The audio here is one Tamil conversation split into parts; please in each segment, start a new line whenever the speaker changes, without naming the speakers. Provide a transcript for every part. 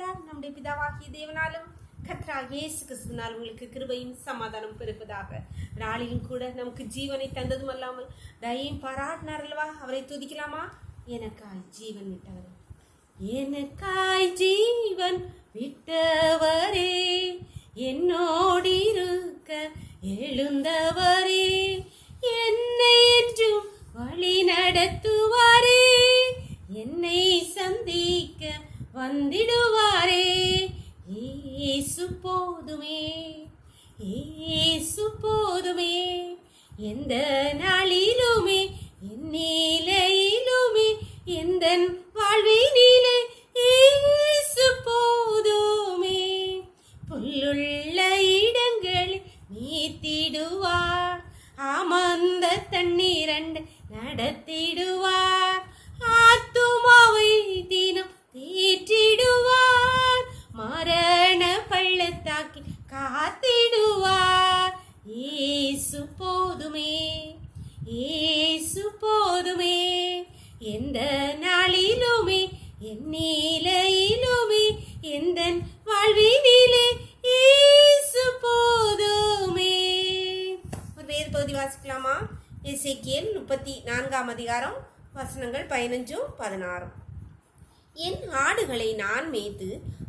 நம்முடைய பிதாவாகிய தேவனாலும் கர்த்தராகிய இயேசு கிறிஸ்துவினால் உங்களுக்கு கிருபையும் சமாதானம் பெருப்பதாக. நாளிலும் கூட நமக்கு ஜீவனை தந்ததும் அல்லாமல் தயையும் பாராட்டினார் அல்லவா? அவரை துதிக்கலாமா? எனக்காய் ஜீவன் விட்டவரே, எனக்காய் ஜீவன் விட்டவரே, என்னோடிருக்க எழுந்தவரே, என்னை என்றும் வழி நடத்துவாரே, என்னை சந்திக்க வந்திடுவாரே. இயேசு போதுமே, இயேசு போதுமே, எந்த நாளிலுமே என் நிலையிலுமே எந்த வாழ்வினிலே இயேசு போதுமே. புல்லுள்ள இடங்களில் நீத்திடுவார், அமர்ந்த தண்ணீரண்டு நடத்திடுவார், ஆத்துமாவை தினம் தேற்றிடுவார், மரண பள்ளத்தாக்கில் காத்திடுவார். இயேசு போதுமே, இயேசு போதுமே, எந்த நாளிலுமே என் நிலையிலுமே எந்த வாழ்வினிலே இயேசு போதுமே. ஒரு வேறு பகுதி வாசிக்கலாமா? எசேக்கியேல் 34 அதிகாரம் வசனங்கள் 15-16. என் ஆடுகளை நான் மேய்த்து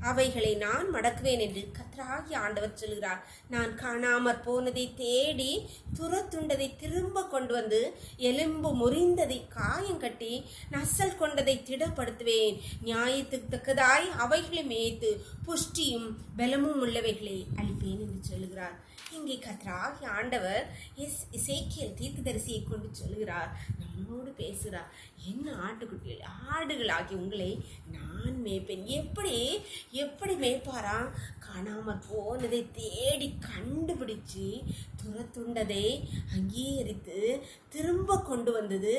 அவைகளை நான் மடக்குவேன் என்று கர்த்தராகிய ஆண்டவர் சொல்கிறார். நான் காணாமற் போனதை தேடி துரத்துண்டதை திரும்ப கொண்டு வந்து, எலும்பு முறிந்ததை காயங்கட்டி நசல் கொண்டதை திடப்படுத்துவேன். நியாயத்துக்கு தக்கதாய் அவைகளை மேய்த்து புஷ்டியும் பலமும் உள்ளவைகளை அளிப்பேன் என்று சொல்லுகிறார். இங்கே கர்த்தராகிய ஆண்டவர் எசேக்கியேல் தீர்க்கதரிசியை கொண்டு சொல்லுகிறார், நம்மோடு பேசுகிறார். என்ன ஆட்டுக்குட்டிகள், ஆடுகளாகி உங்களை நான் மேய்ப்பேன். எப்படி மேய்ப்பாரா? காணாமற் போனதை தேடி கண்டுபிடிச்சு துரத்துண்டதை அங்கீகரித்து திரும்ப கொண்டு வந்தது,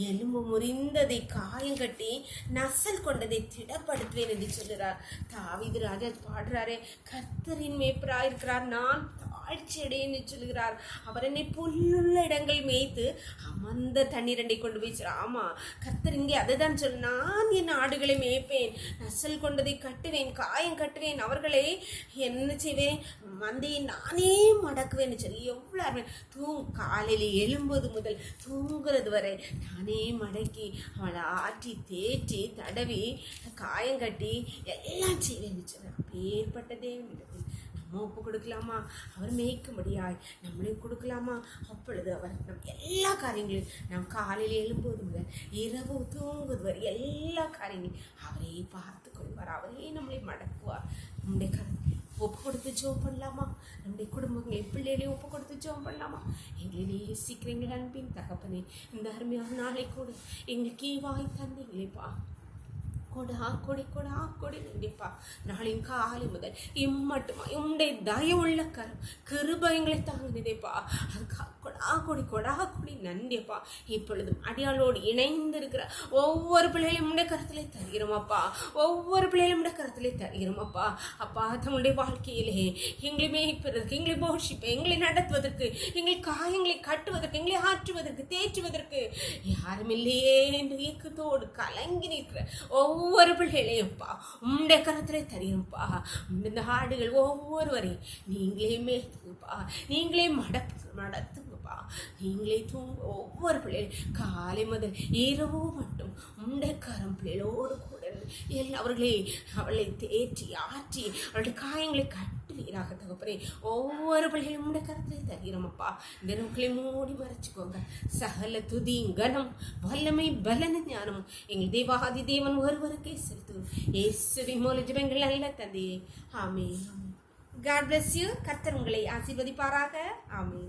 எலும்பு முறிந்ததை காயங்கட்டி நசல் கொண்டதை திடப்படுத்துவேன் என்று சொல்லுறார். தாவீது ராஜா பாடுறாரே, கர்த்தரின் மேய்ப்பராயிருக்கிறார், நான் தாழ்ச்சி அடையேன்னு சொல்லுகிறார். அவர் என்னை புல்லுள்ள இடங்கள் மேய்த்து அமர்ந்த தண்ணீரண்டை கொண்டு போய். ஆமா, கர்த்தர் இங்கே அதை தான் சொல்லு, நான் என் ஆடுகளை மேய்ப்பேன், நசல் கொண்டதை கட்டுவேன், காயம் கட்டுவேன், அவர்களை என்ன செய்வேன், மந்தையை நானே மடக்குவேன்னு சொல்லி எவ்வளோ காலையில் எழும்பது முதல் தூங்குறது வரை நானே மடக்கி அவளை ஆற்றி தேற்றி தடவி காயங்கட்டி எல்லாம் செய்வேன்னு சொல்ல. அப்பேற்பட்ட தேவனிடத்தில் நம்ம ஒப்பு கொடுக்கலாமா? அவர் மேய்க்க முடியாது நம்மளையும் கொடுக்கலாமா? அப்பொழுது அவர் நம் எல்லா காரியங்களையும், நாம் காலையில் எழும்போது முதல் இரவு தூங்குவது வரை எல்லா காரியங்களையும் அவரே பார்த்து கொள்வார், அவரே நம்மளை மடக்குவார். நம்முடைய ஒப்பு கொடுத்து ஜெபம் பண்ணலாமா? நம்முடைய குடும்பங்களை பிள்ளைகளையும் ஒப்பு கொடுத்து ஜெபம் பண்ணலாமா? எங்களிலேயே சீக்கிரம் எங்கள் அன்பின் தகப்பனே, இந்த அருமையான நாளை கூட எங்களுக்கு வாய் தந்தீங்களேப்பா, கொடி நன்றிப்பா. நாளின் காலை முதல் இம்மட்டுமா உம்முடைய தயவுள்ள கிருபைகளை தாங்கினதேப்பா, கொடி நன்றிப்பா. இப்பொழுதும் அடியாளோடு இணைந்திருக்கிற ஒவ்வொரு பிள்ளைகளையும் உடைய கருத்திலே தருகிறோமப்பா, ஒவ்வொரு பிள்ளைகளும் உடைய கருத்திலே தருகிறோமப்பா. அப்பா, தம்முடைய வாழ்க்கையிலே எங்களை மேய்ப்பதற்கு, எங்களை போஷிப்ப, எங்களை நடத்துவதற்கு, எங்கள் காயங்களை கட்டுவதற்கு, எங்களை ஆற்றுவதற்கு, தேற்றுவதற்கு யாரும் இல்லையே என்று ஏக்கத்தோடு கலங்கி நிற்கிற ஒவ்வொரு பிள்ளைகளையும்ப்பா உம்முடைய கருத்திலே தருகிறோம்ப்பா. இந்த ஆடுகள் ஒவ்வொருவரையும் நீங்களே மேய்த்துப்பா, நீங்களே நடத்துங்கப்பா, நீங்களே தூங்க. ஒவ்வொரு பிள்ளைகளும் காலை முதல் இரவு மட்டும் உம்முடைய கரம் பிள்ளைகளோடு கூட அவளை தேற்றி ஆற்றி அவளுடைய காயங்களை கட்டுவீராக தகப்பனே. ஒவ்வொரு பிள்ளைகளும் உம்முடைய கருத்திலே தருகிறோமப்பா. இந்த நோக்களை மூடி மறைச்சுக்கோங்க. சகல துதி கனம் வல்லமை பலன ஞானமும் எங்கள் தேவாதி தேவன் ஒருவருக்கே செலுத்துவோம். இயேசுவின் மூலம் ஜெபங்கள் நல்ல தந்தையே, ஆமென். God bless you. கர்த்தர் உங்களை ஆசீர்வதிப்பாராக. ஆமென்.